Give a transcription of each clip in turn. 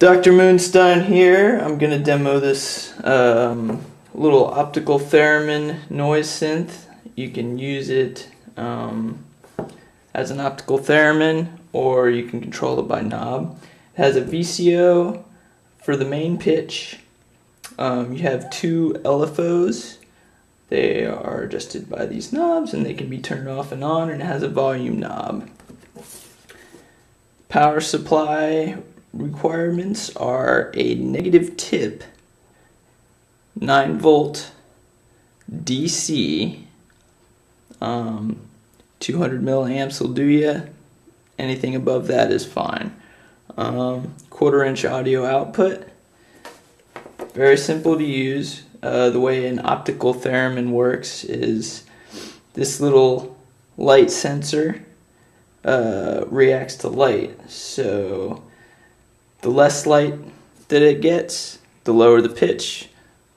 Dr. Moonstien here. I'm going to demo this little optical theremin noise synth. You can use it as an optical theremin, or you can control it by knob. It has a VCO for the main pitch. You have two LFOs. They are adjusted by these knobs and they can be turned off and on, and it has a volume knob. Power supply requirements are a negative tip, 9 volt DC, 200 milliamps will do ya. Anything above that is fine. 1/4 inch audio output. Very simple to use. The way an optical theremin works is this little light sensor reacts to light. So the less light that it gets, the lower the pitch.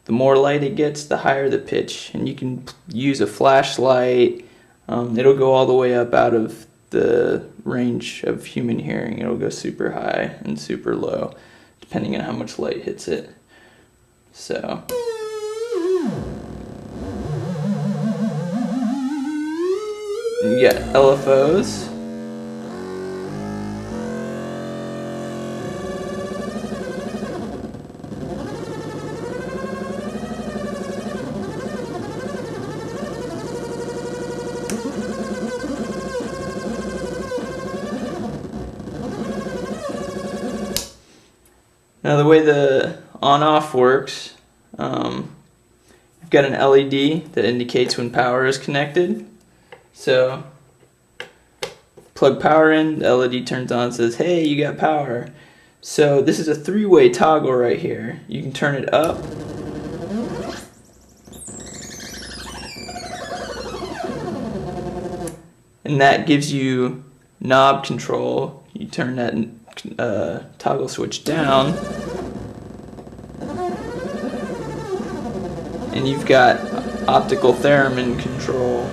The more light it gets, the higher the pitch. And you can use a flashlight. It'll go all the way up out of the range of human hearing. It'll go super high and super low, depending on how much light hits it. So you got LFOs. Now the way the on-off works, you've got an LED that indicates when power is connected. So plug power in, the LED turns on and says, hey, you got power. So this is a 3-way toggle right here. You can turn it up. And that gives you knob control. You turn that toggle switch down, and you've got optical theremin control.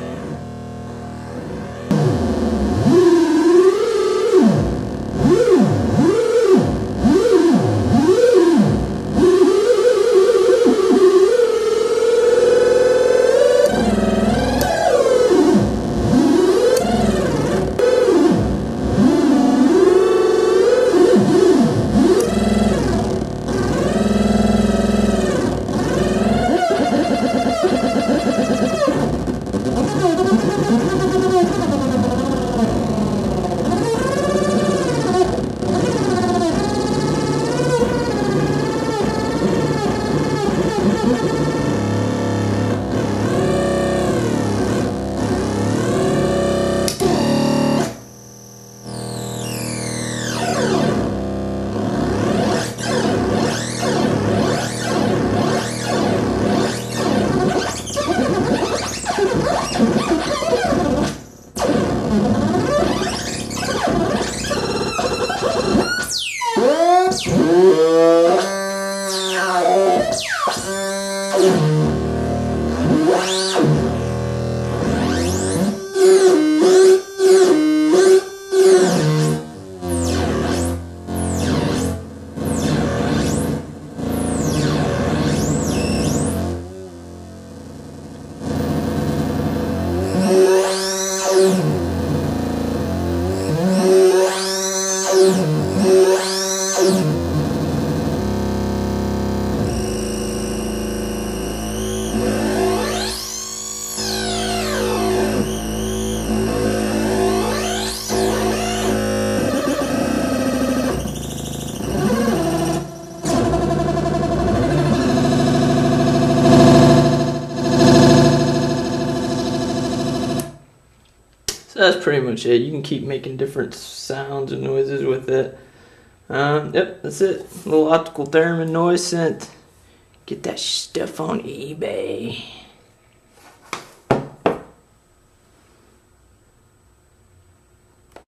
So that's pretty much it. You can keep making different sounds and noises with it. Yep, that's it. A little optical theremin noise synth. Get that stuff on eBay.